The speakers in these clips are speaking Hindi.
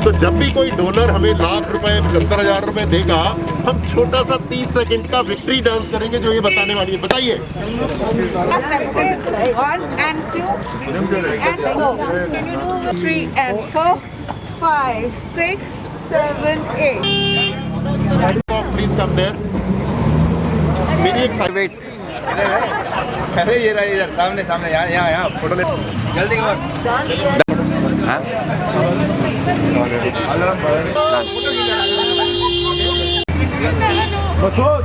तो जब भी कोई डोनर हमें लाख रुपए 75,000 रुपए देगा, हम छोटा सा 30 सेकंड का विक्ट्री डांस करेंगे जो ये बताने वाली है। बताइए। 1 and 2 and 4. Can you do 3 and 4, 5, 6, 7, 8. Please come there. मेरी एक वेट अरे ये रहा इधर सामने सामने यहाँ फोटो ले जल्दी Masood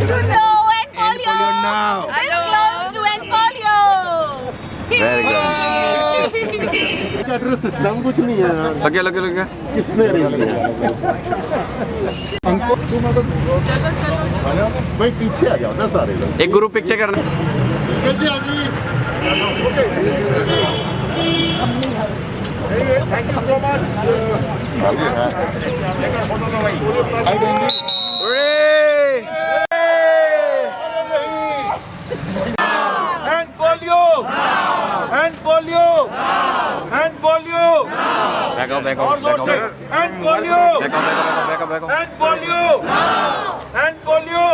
polio now. This close to end polio. Very good address system कुछ नहीं है यार। लगे किसने अरेंज किया? भाई पीछे आ जाओ ना सारे लोग। एक ग्रुप पिक्चर करना। Thank you so much. Back और जोर से and polio and polio and polio.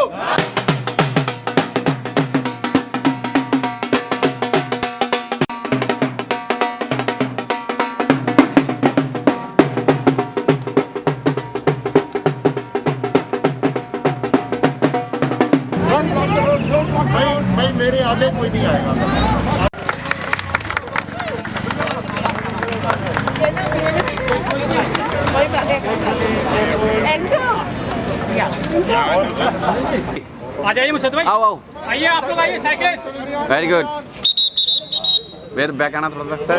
भाई मेरे आगे कोई नहीं आएगा। आ जाइए मुर्शद भाई। आओ आइए आप लोग आइए साइकिलिस्ट। Very good. वेर बैक आना थोड़ा सा।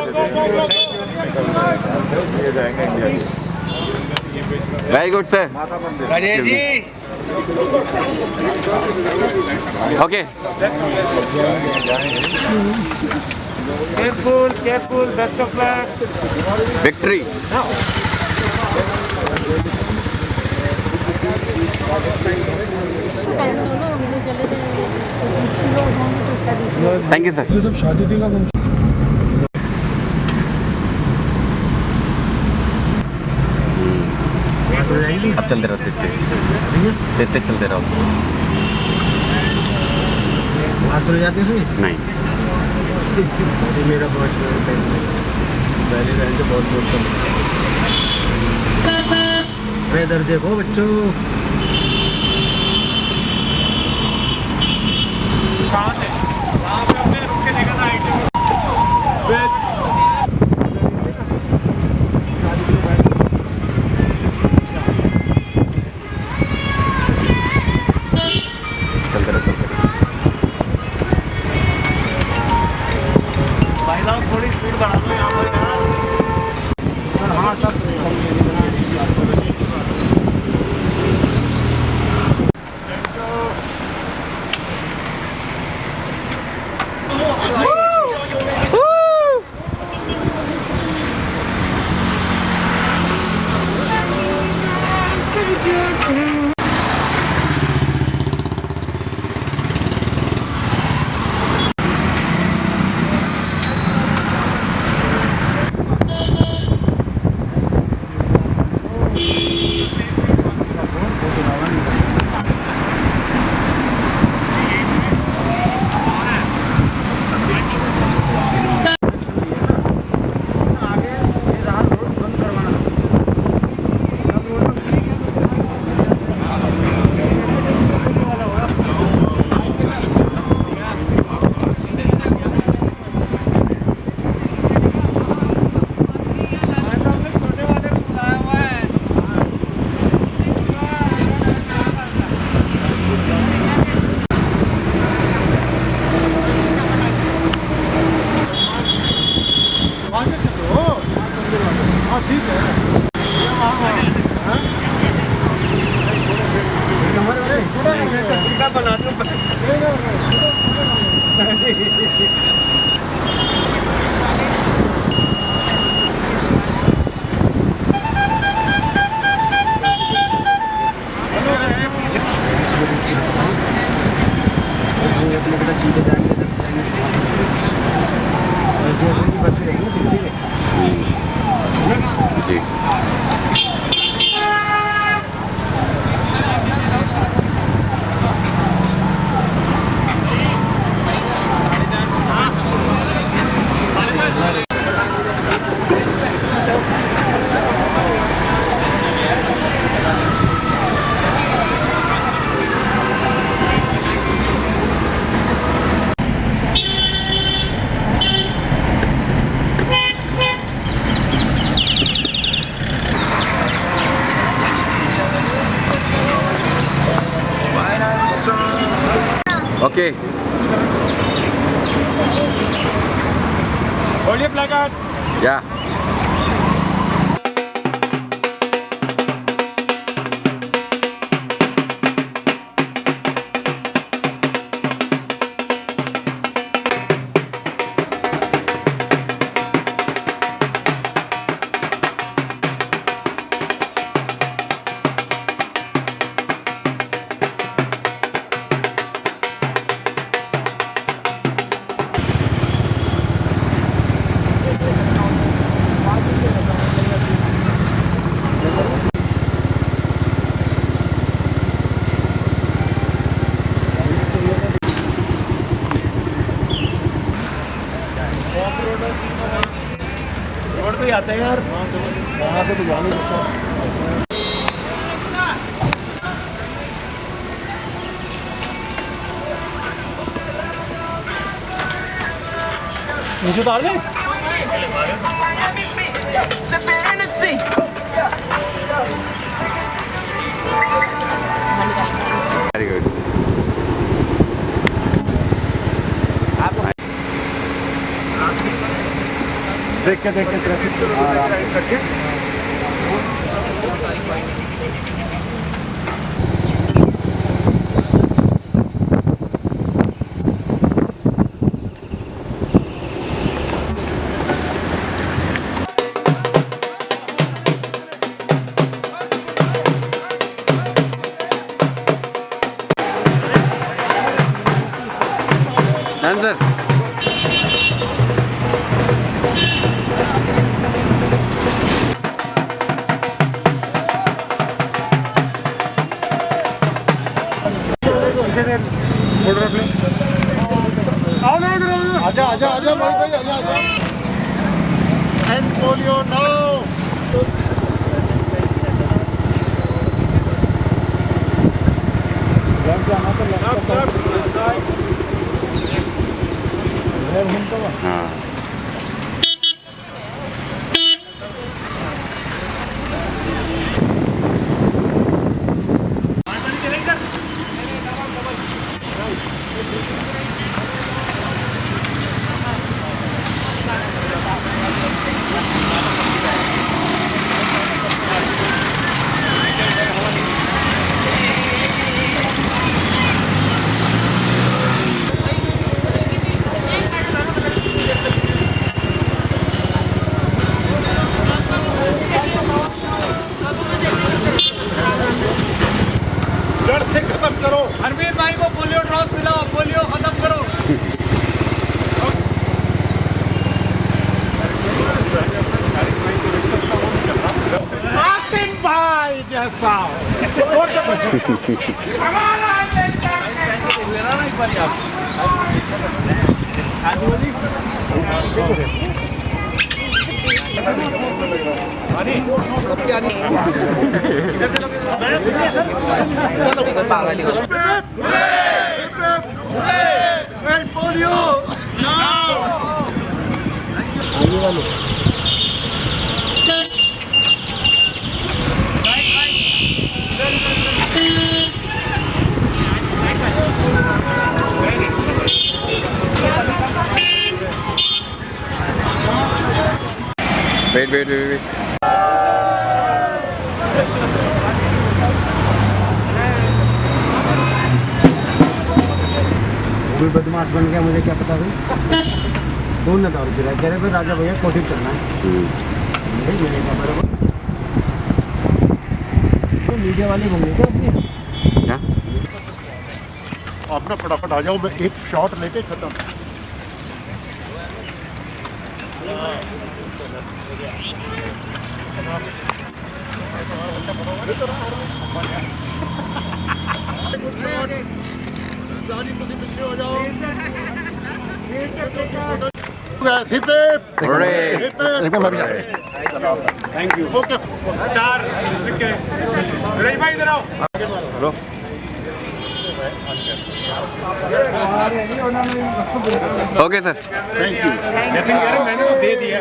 Very good sir. Rajesh ji okay. Careful best of luck. Victory. Thank you sir. जब शादी थी का अब चलते रहो तेज चलते रहो। नहीं मेरा पहले टाइम से बहुत बोलता हूँ। इधर देखो बच्चों। थोड़ी स्पीड बढ़ा दो यहाँ पर सर। हाँ सर जी ओके Hold your placards. या रोड पे ही आते हैं यार वहाँ से तो जा नहीं सकता। नीचे उतार दे। वेरी गुड देख के ट्रैफिक अंदर आजा आजा आजा भाई भाई आजा आजा एंड पोलियो नाउ हाँ जड़ से खत्म करो। हरवीर भाई को पोलियो ड्रॉप पिलाओ, पोलियो खत्म करो। आसिम भाई जैसा पोलियो वेट कोई बदमाश बन गया, मुझे क्या पता भाई। कौन ना दारू पिला, कह रहे भाई राजा भैया कोठी चलना है। मेरे क्या बराबर तो मीडिया वाले होंगे क्या अपने? क्या आप ना फटाफट आ जाओ, मैं एक शॉट लेके खत्म। Thank you. ओके, स्टार सिक्के सुरेश भाई इधर आओ। लो ओके सर। Thank you. लेकिन यार मैंने तो दे दिया।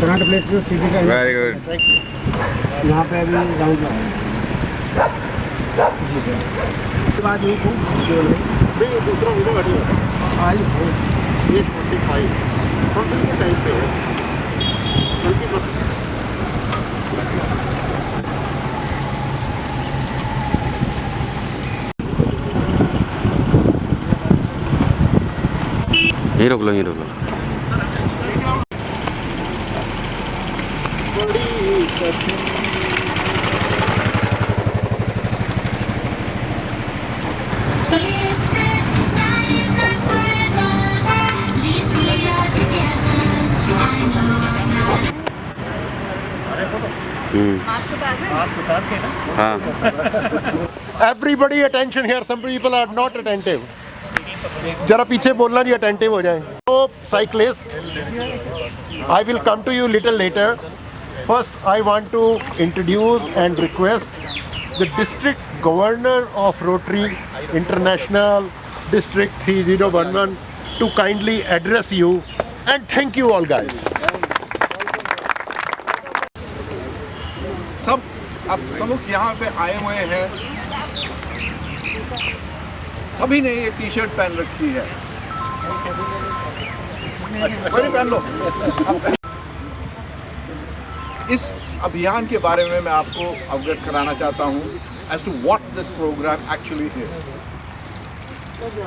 करंट प्लेस में सीधी का वेरी गुड। Thank you. यहाँ पे अभी राउंड जी सर। उसके बाद ये खूब नहीं, ये दूसरा मुझे बढ़िया आई 8:45 हम बिल्कुल टाइम पे है, बल्कि बस ये रोक लो, ये रोक लो। मास्क उतार दे। मास्क उतार के ना। हाँ everybody attention here, some people are not attentive. जरा पीछे बोलना नहीं, अटेंटिव हो जाए। तो cyclist, I will come to you little later. First I want to introduce and request the district governor of Rotary International district 3011 to kindly address you and thank you all guys. सब अब समूह यहाँ पे आए हुए हैं, सभी ने ये टी शर्ट पहन रखी है। अच्छा पहन लो। इस अभियान के बारे में मैं आपको अवगत कराना चाहता हूँ as to what this program actually is.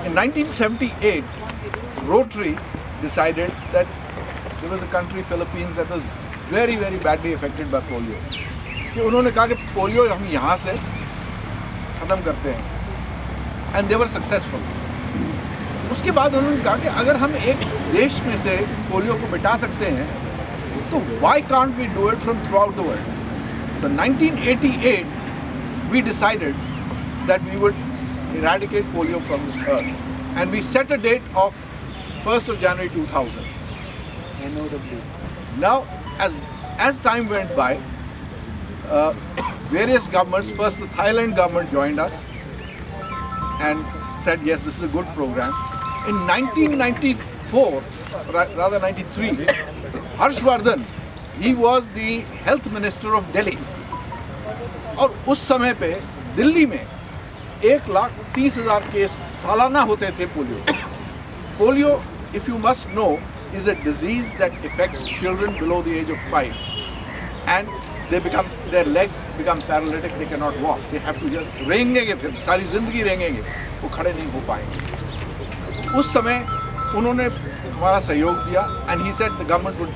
In 1978, Rotary decided that there was a country, Philippines, that was very, very badly affected by polio. कि उन्होंने कहा कि पोलियो हम यहाँ से ख़त्म करते हैं, एंड दे वर सक्सेसफुल। उसके बाद उन्होंने कहा कि अगर हम एक देश में से पोलियो को मिटा सकते हैं तो why can't we do it from throughout the world वर्ल्ड। सो 1988 we decided that we would eradicate polio from this earth, and we set a date of 1st of January 2000. Now, as time went by, various governments, first the Thailand government joined us and said yes, this is a good program. In 1994, rather 93, Harshvardhan, he was the health minister of Delhi. और उस समय पे दिल्ली में 1,30,000 केस सालाना होते थे polio. Polio, if you must know, is a disease that affects children below the age of 5, and their legs become paralytic, they cannot walk, they have to just रेंगेंगे, फिर सारी जिंदगी रेंगेंगे, वो खड़े नहीं हो पाएंगे। उस समय उन्होंने हमारा सहयोग दिया, and he said the government would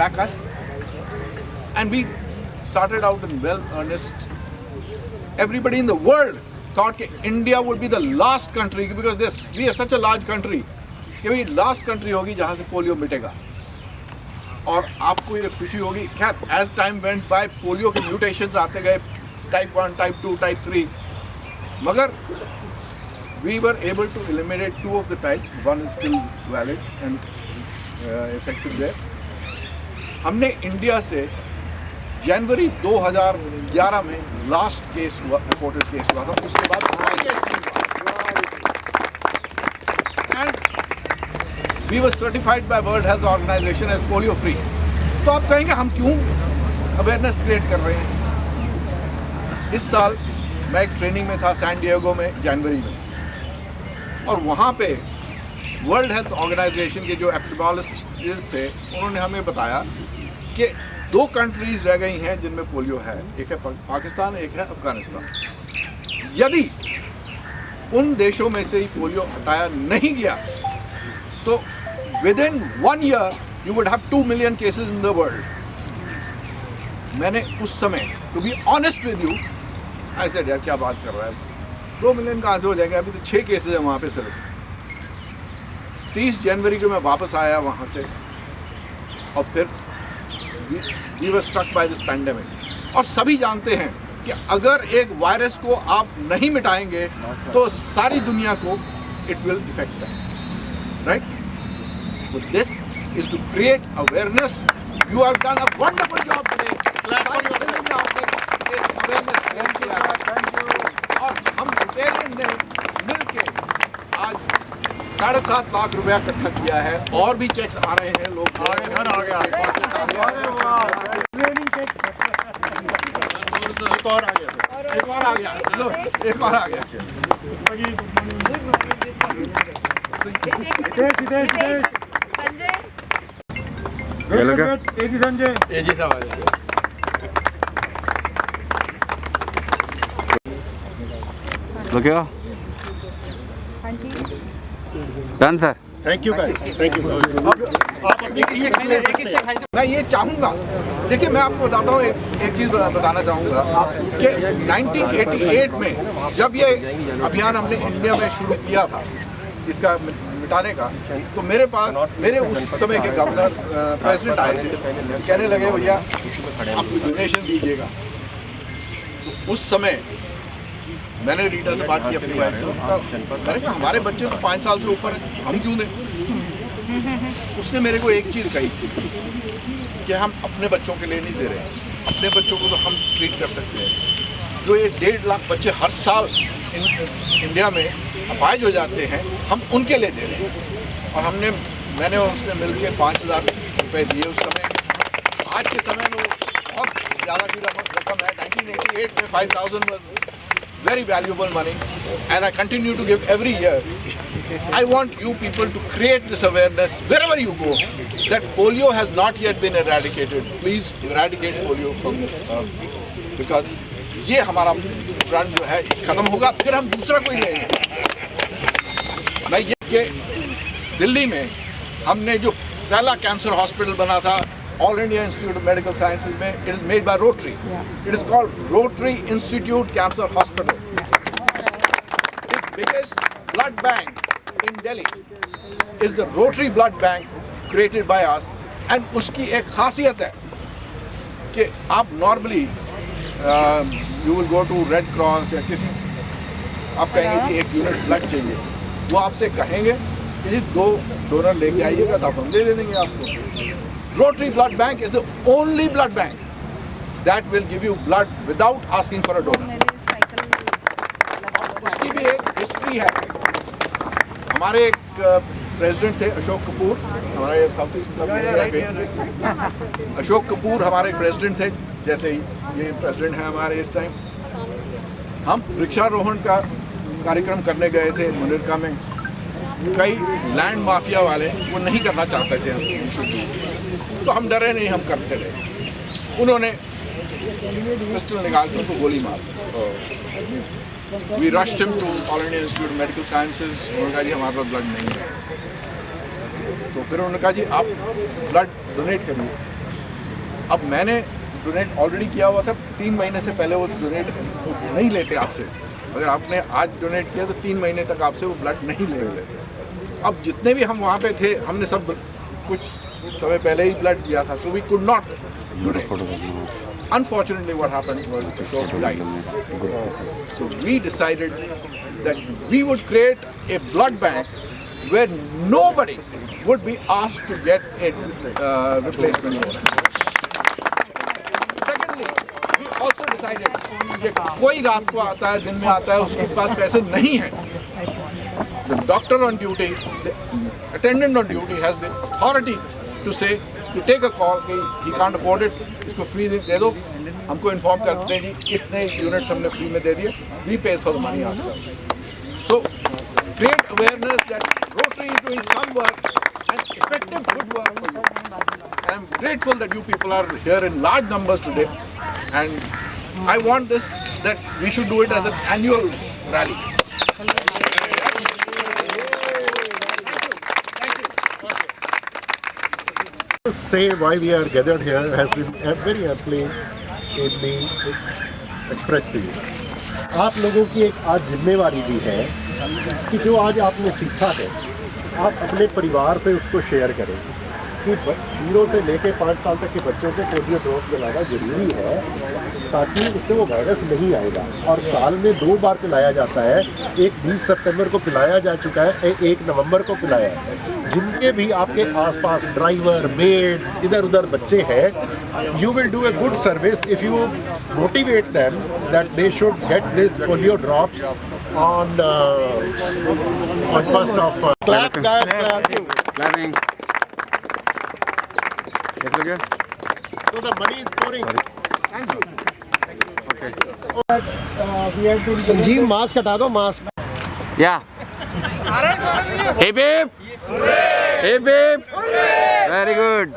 back us, and we started out in well earnest. Everybody in the world thought that India would be the last country, because we are such a large country, कि भाई लास्ट कंट्री होगी जहाँ से पोलियो मिटेगा। और आपको ये खुशी होगी, खैर as time went by polio के म्यूटेशंस आते गए, टाइप 1, टाइप 2, टाइप 3, मगर we were able to eliminate 2 of the types, one is still valid and effective there. हमने इंडिया से जनवरी 2011 में लास्ट केस हुआ, रिपोर्टेड केस हुआ था, उसके बाद we were certified by World Health Organization as polio free. तो आप कहेंगे हम क्यों अवेयरनेस क्रिएट कर रहे हैं? इस साल मैं एक ट्रेनिंग में था सैन डिएगो में जनवरी में, और वहाँ पे वर्ल्ड हेल्थ ऑर्गेनाइजेशन के जो एपिडेमियोलॉजिस्ट थे उन्होंने हमें बताया कि 2 कंट्रीज रह गई हैं जिनमें पोलियो है, एक है पाकिस्तान, एक है अफगानिस्तान। यदि उन देशों में से ही पोलियो हटाया नहीं गया तो within 1 year you would have 2 million cases in the world. मैंने उस समय, to be honest with you, ऐसे यार क्या बात कर रहा है, 2 मिलियन कहाँ से हो जाएंगे, अभी तो 6 केसेस हैं वहाँ पे सिर्फ। 30 जनवरी को मैं वापस आया वहाँ से, और फिर we were struck by this pandemic. और सभी जानते हैं कि अगर एक वायरस को आप नहीं मिटाएंगे तो सारी दुनिया को it will effect that, right? So this is to create awareness. You have done a wonderful job today. और हम रिटेलियन ने मिलके आज 7.5 लाख रुपया इकट्ठा किया है, और भी चेक्स आ रहे हैं, लोग एक और आ गया, एक और आ गया, लो एक और आ गया। एजी साहब रुकियो done sir. Thank you guys, thank you. अब आप अपनी मैं ये चाहूँगा, देखिए मैं आपको बताता हूँ, एक चीज़ बताना चाहूँगा कि 1988 में जब ये अभियान हमने इंडिया में शुरू किया था इसका मिटाने का, तो मेरे पास मेरे उस समय के गवर्नर प्रेसिडेंट आए थे, कहने लगे भैया आप डोनेशन दीजिएगा। तो उस समय मैंने रीटा से बात की अपनी वाइफ से, मैंने कहा हमारे बच्चे तो 5 साल से ऊपर हैं, हम क्यों दें? उसने मेरे को एक चीज़ कही कि हम अपने बच्चों के लिए नहीं दे रहे, अपने बच्चों को तो हम ट्रीट कर सकते हैं। जो ये 1.5 लाख बच्चे हर साल इंडिया में अपाहिज हो जाते हैं, हम उनके लिए दे रहे हैं। और मैंने उससे मिलकर 5,000 रुपये दिए उस समय। आज के समय में बहुत ज़्यादा की रकम है। 1988 में 5,000 was very valuable money, and I continue to give every year. I want you people to create this awareness wherever you go that polio has not yet been eradicated. Please eradicate polio from this earth, because ये हमारा प्रण जो है खत्म होगा, फिर हम दूसरा कोई लेंगे। मैं ये कि दिल्ली में हमने जो पहला कैंसर हॉस्पिटल बना था All India Institute of Medical Sciences में, it is made by Rotary. It is called Rotary Institute cancer hospital. The biggest blood bank in Delhi is the Rotary blood bank created by us. And उसकी एक खासियत है कि आप normally you will go to Red Cross या किसी, आप कहेंगे कि 1 यूनिट ब्लड चाहिए, वो आपसे कहेंगे कि 2 डोनर लेके आइएगा तो आप हम दे देंगे आपको। Rotary Blood Bank is the only blood bank that will give you blood without asking for a donor. उसकी भी एक हिस्ट्री है। हमारे एक प्रेसिडेंट थे अशोक कपूर, हमारा ये साउथ ईस्ट अशोक कपूर हमारे प्रेसिडेंट थे, जैसे ही ये प्रेसिडेंट हैं हमारे इस टाइम। हम वृक्षारोहण का कार्यक्रम करने गए थे मुनिरका में। कई लैंड माफिया वाले वो नहीं करना चाहते थे हम, तो हम डरे नहीं, हम करते रहे। उन्होंने पिस्टल निकाल के उनको गोली मार दी। We rushed him to All India Institute of Medical Sciences. उन्होंने कहा जी हमारे पास ब्लड नहीं है। तो फिर उन्होंने कहा जी आप ब्लड डोनेट करिए। अब मैंने डोनेट ऑलरेडी किया हुआ था, 3 महीने से पहले वो डोनेट नहीं लेते आपसे। अगर आपने आज डोनेट किया तो 3 महीने तक आपसे वो ब्लड नहीं ले लेते। अब जितने भी हम वहाँ पे थे, हमने सब कुछ समय पहले ही ब्लड दिया था, so we could not donate. Unfortunately, what happened was Ashok died. So we decided that we would create a blood bank where nobody would be asked to get a replacement donor. Secondly, we also decided कि कोई रात को आता है, दिन में आता है, उसके पास पैसे नहीं हैं. The doctor on duty, the attendant on duty has the authority to say, to take a call कि he can't afford it, इसको free दे दो, हमको इन्फॉर्म करते हैं जी इतने यूनिट्स हमने फ्री में दे दिए, we pay for the money hour. So create awareness that Rotary is doing some work and effective good work for you. I am grateful that you people are here in large numbers today, and I want this, that we should do it as an annual rally. To say why we are gathered here has been very amply expressed to you. आप लोगों की एक आज जिम्मेवारी भी है कि जो आज आपने सीखा है आप अपने परिवार से उसको शेयर करें कि 0 से लेकर 5 साल तक के बच्चों को पोलियो ड्रॉप पिलाना जरूरी है ताकि उससे वो वायरस नहीं आएगा। और साल में 2 बार पिलाया जाता है, एक 20 सितंबर को पिलाया जा चुका है, 1 नवंबर को पिलाया है। जिनके भी आपके आसपास ड्राइवर मेड्स इधर उधर बच्चे हैं, you will do a good service if you motivate them that they should get this polio drops on 1st of clap guys, Clapping. Yes, look here. so the money is pouring. Thank you. Sanjeev mask हटा दो, mask. Yeah. Hip hip. Hip hip. Very good.